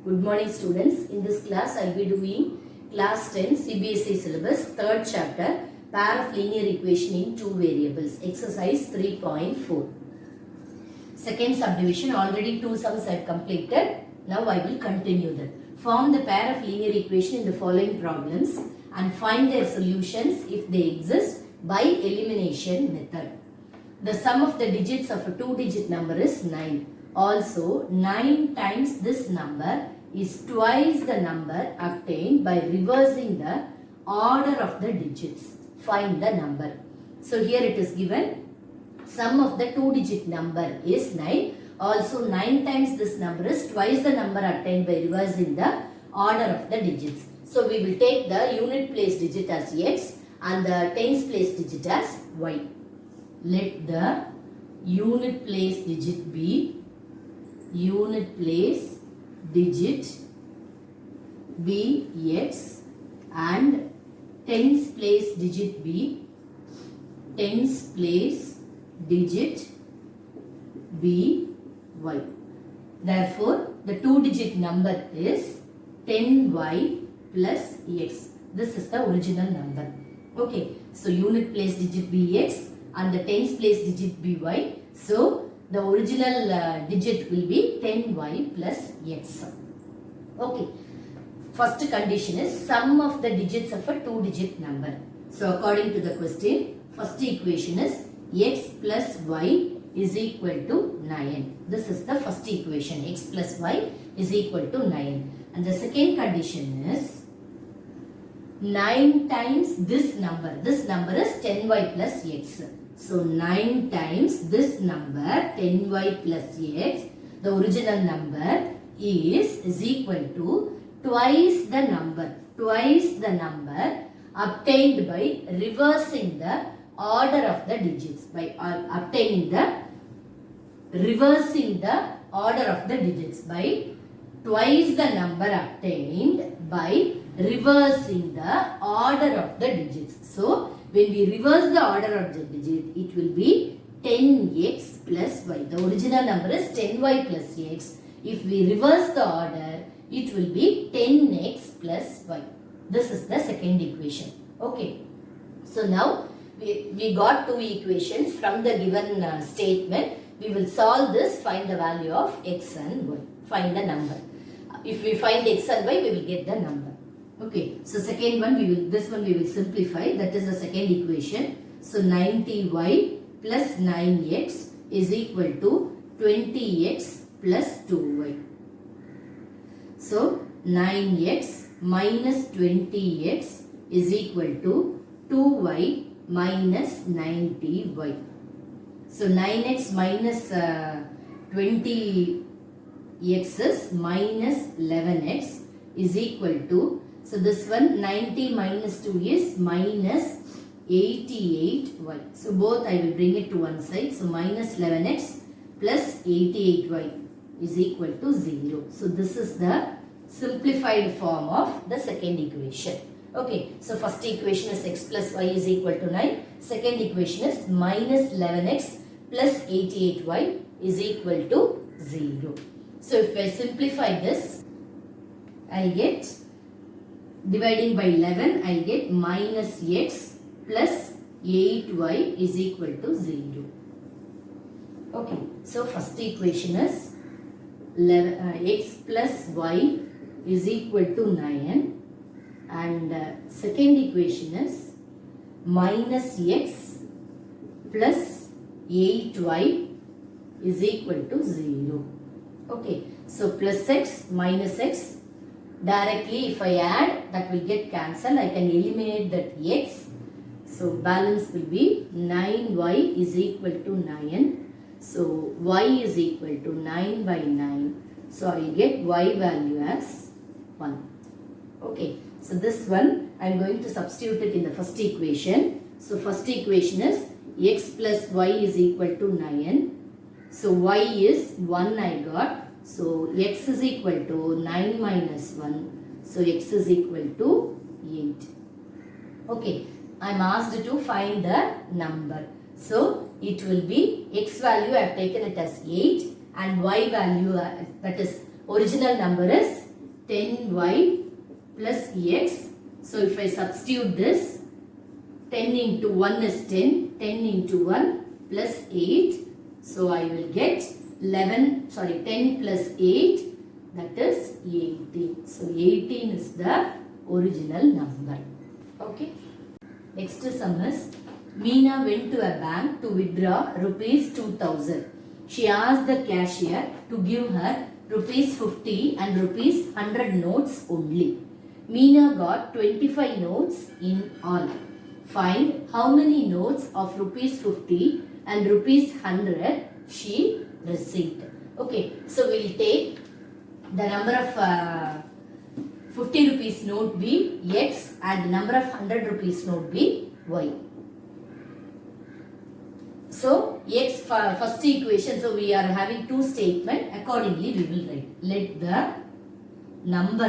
Good morning students. In this class I will be doing class 10 CBSE syllabus 3rd chapter pair of linear equation in two variables exercise 3.4. Second subdivision already two sums I have completed. Now I will continue that. Form the pair of linear equation in the following problems and find their solutions if they exist by elimination method. The sum of the digits of a two-digit number is 9. Also, 9 times this number is twice the number obtained by reversing the order of the digits. Find the number. So, here it is given sum of the two-digit number is 9. Also, 9 times this number is twice the number obtained by reversing the order of the digits. So, we will take the unit place digit as x and the tens place digit as y. Let the unit place digit be x and tens place digit be y. Therefore, the two-digit number is 10y plus x. This is the original number. Okay, so unit place digit be x and the tens place digit be y. So, the original digit will be 10y plus x. Okay. First condition is sum of the digits of a two-digit number. So, according to the question, first equation is x plus y is equal to 9. This is the first equation. X plus y is equal to 9. And the second condition is 9 times this number. This number is 10y plus x. So, 9 times this number 10y plus x, the original number is equal to twice the number obtained by reversing the order of the digits, by reversing the order of the digits, by twice the number obtained by reversing the order of the digits. So, when we reverse the order of the digit, it will be 10x plus y. The original number is 10y plus x. If we reverse the order, it will be 10x plus y. This is the second equation. Okay. So, now we got two equations from the given statement. We will solve this, find the value of x and y. Find the number. If we find x and y, we will get the number. Okay, so second one this one we will simplify, that is the second equation. So 90y plus 9x is equal to 20x plus 2y. So 9x minus 20x is equal to 2y minus 90y. So 9x minus 20x is minus 11x is equal to, so this one 90 minus 2 is minus 88y. So both I will bring it to one side. So minus 11x plus 88y is equal to 0. So this is the simplified form of the second equation. Okay, so first equation is x plus y is equal to 9. Second equation is minus 11x plus 88y is equal to 0. So if I simplify this, I will get, dividing by 11, I will get minus x plus 8y is equal to 0. Okay, so first equation is x plus y is equal to 9 and second equation is minus x plus 8y is equal to 0. Okay, so plus x minus x, directly if I add, that will get cancelled. I can eliminate that x. So balance will be 9y is equal to 9. So y is equal to 9 by 9. So I will get y value as 1. Okay, so this one I am going to substitute it in the first equation. So first equation is x plus y is equal to 9. So y is 1 I got. So x is equal to 9 minus 1. So x is equal to 8. Okay, I am asked to find the number. So it will be x value I have taken it as 8 and y value that is original number is 10y plus x. So if I substitute this, 10 into 1 is 10, 10 into 1 plus 8. So I will get 10 plus 8, that is 18. So 18 is the original number. Okay. Next sum is, Meena went to a bank to withdraw rupees 2000. She asked the cashier to give her rupees 50 and rupees 100 notes only. Meena got 25 notes in all. Find how many notes of rupees 50 and rupees 100 she received. Okay, so we'll take the number of 50 rupees note be X and the number of 100 rupees note be Y. So X first equation, so we are having two statements, accordingly we will write. Let the number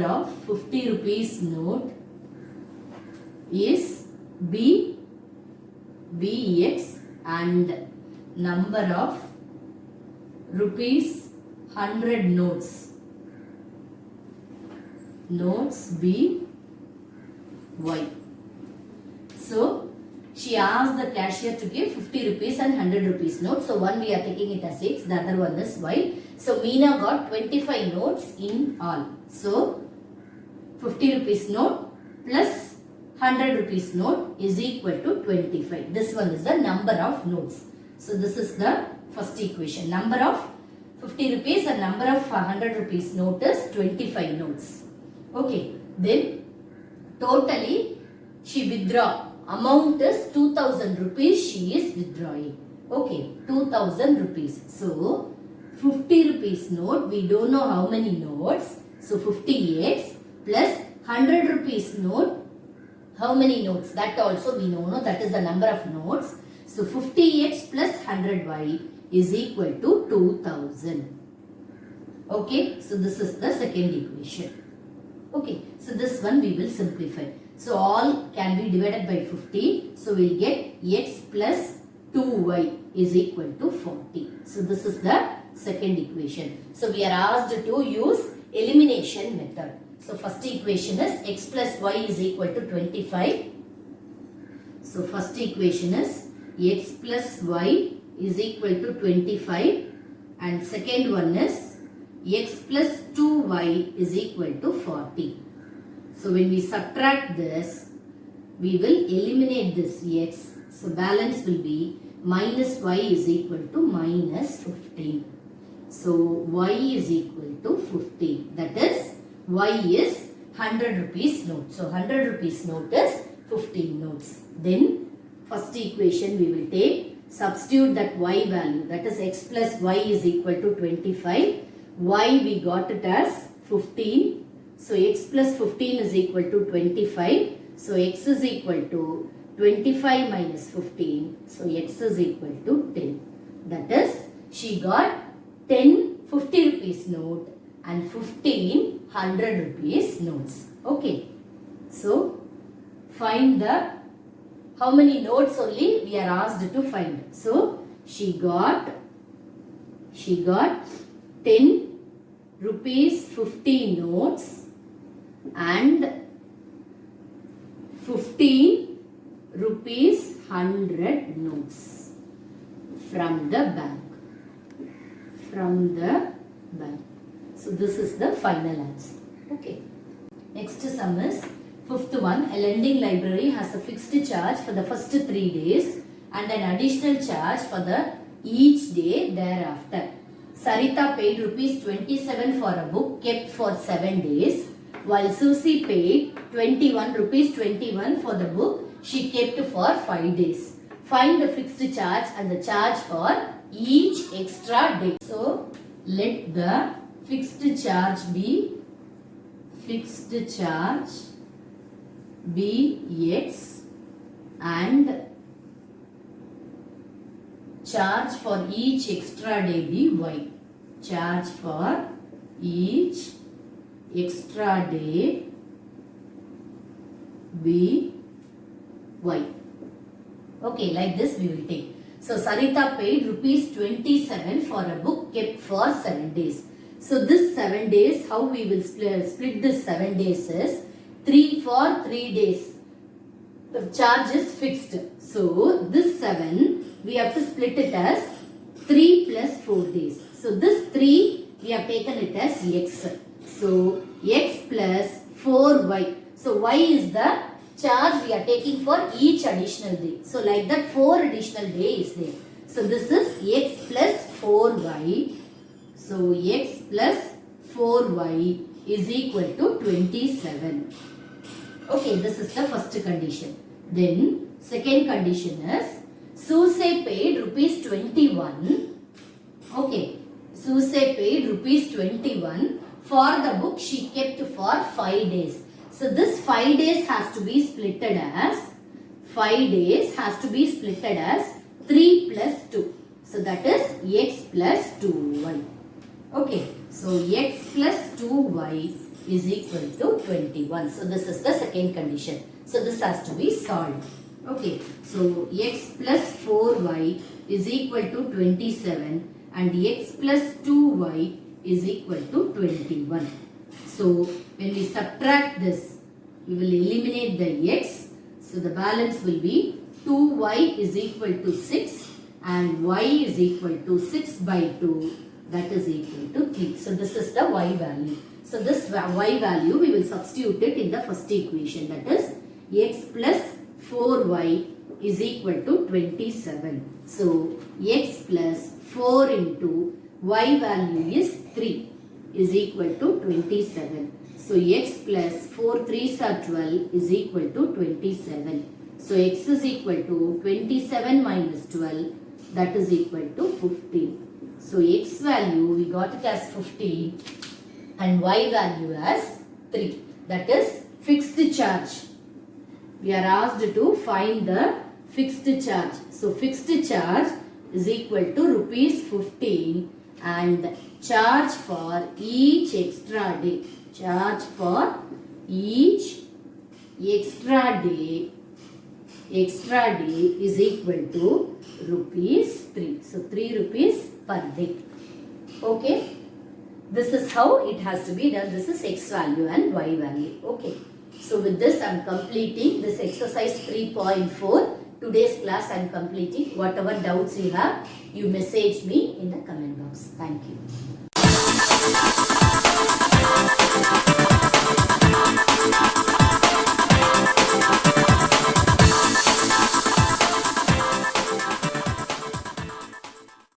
of 50 rupees note is Bx and number of rupees 100 notes be Y. So she asked the cashier to give 50 rupees and 100 rupees notes. So one we are taking it as X, the other one is Y. So Meena got 25 notes in all. So 50 rupees note plus 100 rupees note is equal to 25. This one is the number of notes. So this is the first equation. Number of 50 rupees and number of 100 rupees note is 25 notes. Okay. Then totally she withdraw. Amount is 2000 rupees she is withdrawing. Okay. 2000 rupees. So 50 rupees note, we don't know how many notes. So 50x plus 100 rupees note, how many notes? That also we know, no? That is the number of notes. So 50x plus 100y is equal to 2000. Okay, so this is the second equation. Okay, so this one we will simplify. So all can be divided by 50. So we will get x plus 2y is equal to 40. So this is the second equation. So we are asked to use elimination method. So first equation is x plus y is equal to 25. So first equation is x plus y is equal to 25 and second one is x plus 2y is equal to 40. So when we subtract this, we will eliminate this x. So balance will be minus y is equal to minus 15. So y is equal to 50. That is y is 100 rupees note. So 100 rupees note is 15 notes. Then first equation we will take, substitute that y value, that is x plus y is equal to 25. Y we got it as 15. So x plus 15 is equal to 25. So x is equal to 25 minus 15. So x is equal to 10. That is, she got 10 50 rupees note and 15 100 rupees notes. Okay. So find the how many notes only we are asked to find. So she got 10 rupees 50 notes and 15 rupees 100 notes from the bank. So this is the final answer. Okay. Next sum is fifth one. A lending library has a fixed charge for the first 3 days and an additional charge for the each day thereafter. Sarita paid rupees 27 for a book kept for 7 days, while Susie paid 21 rupees 21 for the book she kept for 5 days. Find the fixed charge and the charge for each extra day. So let the fixed charge be x and charge for each extra day be y. Charge for each extra day be y. Okay, like this we will take. So Sarita paid rupees 27 for a book kept for 7 days. So this 7 days, how we will split this 7 days is 3 for 3 days. The charge is fixed. So this 7 we have to split it as 3 plus 4 days. So this 3 we have taken it as x. So x plus 4y. So y is the charge we are taking for each additional day. So like that 4 additional days is there. So this is x plus 4y. So x plus 4y is equal to 27. Okay, this is the first condition. Then second condition is Suse paid rupees 21. Okay, Suse paid rupees 21 for the book she kept for 5 days. So this 5 days has to be splitted as 3 plus 2. So that is x plus 2y. Okay, so x plus 2y is equal to 21. So this is the second condition. So this has to be solved. Okay, so x plus 4y is equal to 27 and x plus 2y is equal to 21. So when we subtract this, we will eliminate the x. So the balance will be 2y is equal to 6 and y is equal to 6 by 2, that is equal to 3. So this is the y value. So this y value we will substitute it in the first equation, that is x plus 4y is equal to 27. So x plus 4 into y value is 3 is equal to 27. So x plus 4 3s are 12 is equal to 27. So x is equal to 27 minus 12, that is equal to 15. So x value we got it as 15 and y value as 3, that is fixed charge. We are asked to find the fixed charge. So fixed charge is equal to rupees 15 and charge for each extra day. Charge for each extra day is equal to rupees 3. So 3 rupees per day. Okay. This is how it has to be done. This is x value and y value. Okay. So with this I am completing this exercise 3.4. Today's class I am completing. Whatever doubts you have, you message me in the comment box. Thank you.